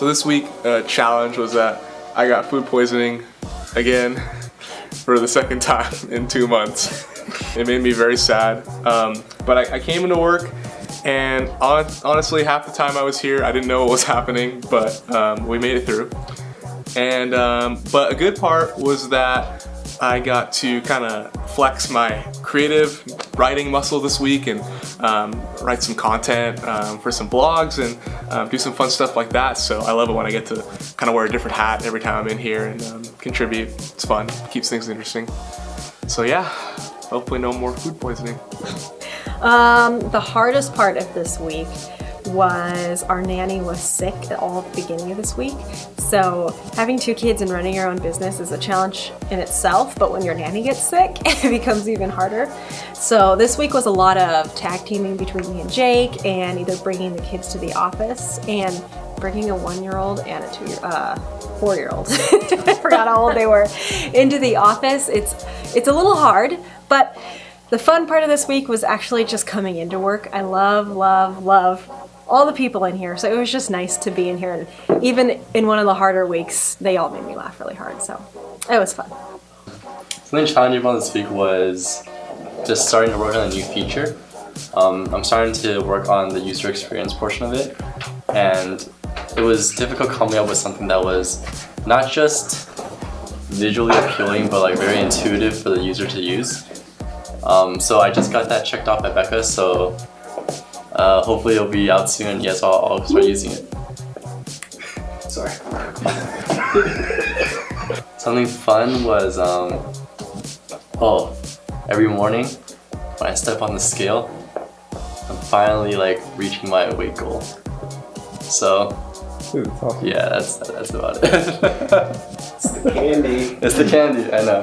So this week challenge was that I got food poisoning again for the second time in 2 months. It made me very sad. But I came into work, and honestly, half the time I was here, I didn't know what was happening, but we made it through. And but a good part was that I got to kind of flex my creative writing muscle this week and write some content for some blogs and do some fun stuff like that. So I love it when I get to kind of wear a different hat every time I'm in here and contribute. It's fun, keeps things interesting. So yeah, hopefully no more food poisoning. The hardest part of this week was our nanny was sick at all at the beginning of this week. So having 2 kids and running your own business is a challenge in itself, but when your nanny gets sick, it becomes even harder. So this week was a lot of tag teaming between me and Jake, and either bringing the kids to the office and bringing a 1-year-old and a 4-year-old. I forgot how old they were into the office. It's a little hard, but the fun part of this week was actually just coming into work. I love all the people in here, so it was just nice to be in here. And even in one of the harder weeks, they all made me laugh really hard, so it was fun. Something challenging about this week was just starting to work on a new feature. I'm starting to work on the user experience portion of it, and it was difficult coming up with something that was not just visually appealing, but like very intuitive for the user to use. So I just got that checked off by Becca, so hopefully it'll be out soon. Yes, I'll start using it. Sorry. Something fun was, every morning when I step on the scale, I'm finally like reaching my weight goal. So, yeah, that's about it. It's the candy. It's the candy, I know.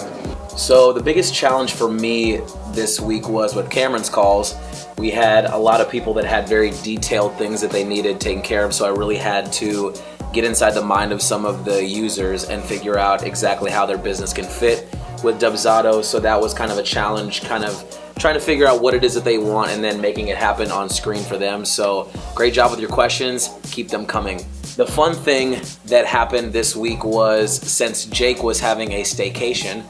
So the biggest challenge for me this week was with Cameron's calls. We had a lot of people that had very detailed things that they needed taken care of, so I really had to get inside the mind of some of the users and figure out exactly how their business can fit with Dubsado. So that was kind of a challenge, kind of trying to figure out what it is that they want and then making it happen on screen for them. So great job with your questions, keep them coming. The fun thing that happened this week was, since Jake was having a staycation,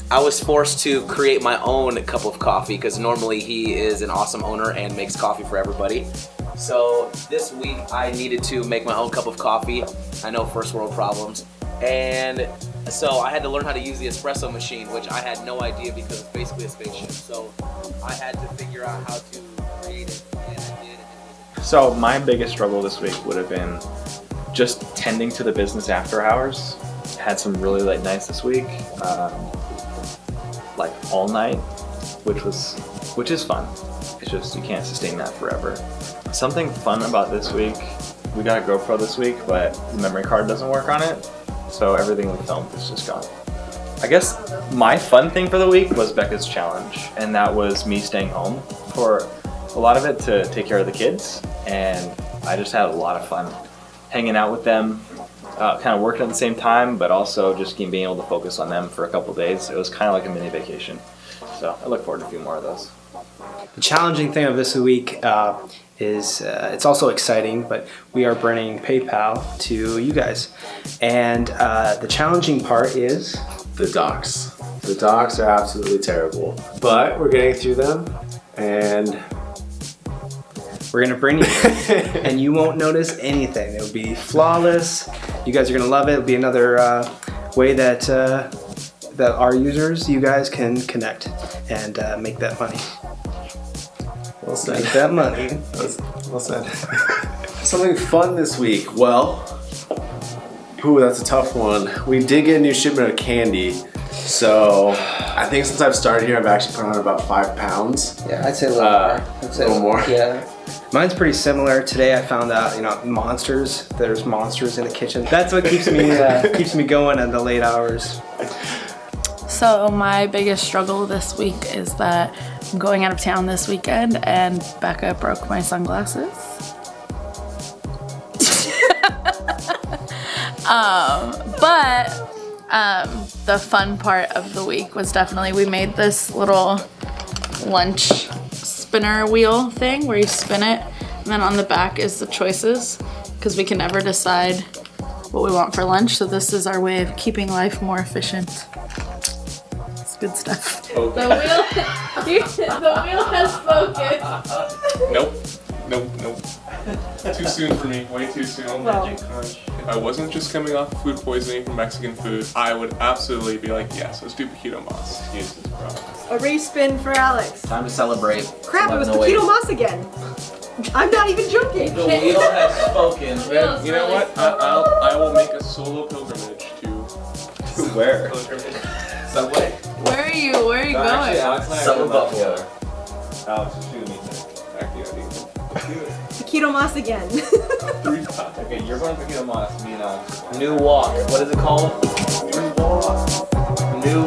I was forced to create my own cup of coffee because normally he is an awesome owner and makes coffee for everybody. So this week I needed to make my own cup of coffee. I know, first world problems. And so I had to learn how to use the espresso machine, which I had no idea because it's basically a spaceship. So I had to figure out how to create it, and I did. So my biggest struggle this week would have been just tending to the business after hours. Had some really late nights this week, like all night, which is fun. It's just you can't sustain that forever. Something fun about this week, we got a GoPro this week, but the memory card doesn't work on it, so everything we filmed is just gone. I guess my fun thing for the week was Becca's challenge, and that was me staying home for a lot of it to take care of the kids, and I just had a lot of fun hanging out with them. Kind of working at the same time, but also just being able to focus on them for a couple days. It was kind of like a mini vacation. So I look forward to a few more of those. The challenging thing of this week is it's also exciting, but we are bringing PayPal to you guys. And the challenging part is the docs. The docs are absolutely terrible, but we're getting through them, and we're gonna bring you and you won't notice anything. It'll be flawless. You guys are gonna love it. It'll be another way that our users, you guys, can connect and make that money. Well said. Make that money. Well said. Something fun this week. Well, that's a tough one. We did get a new shipment of candy. So I think since I've started here, I've actually put on about 5 pounds. Yeah, I'd say a little more. A little more. Yeah. Mine's pretty similar. Today I found out, there's monsters in the kitchen. That's what keeps me going in the late hours. So my biggest struggle this week is that I'm going out of town this weekend and Becca broke my sunglasses. But the fun part of the week was definitely we made this little lunch spinner wheel thing where you spin it And then on the back is the choices, because we can never decide what we want for lunch. So this is our way of keeping life more efficient. It's good stuff. Okay. The wheel has spoken. Nope. Too soon for me. Way too soon. Well, If I wasn't just coming off food poisoning from Mexican food, I would absolutely be like, yes, let's do Paquito Mas. Jesus, bro. a respin for Alex. Time to celebrate. Crap, it was 11:08. Paquito Mas again. I'm not even joking. The wheel has spoken. Then, you know what? I will make a solo pilgrimage to Where? Subway. Where are you going? Alex and I Summer are about Buffalo. together. Alex, just shoot me. Paquito Mas again. 3 times. Okay, you're going to Paquito Mas, me and Alex. New walk. What is it called? New walk. New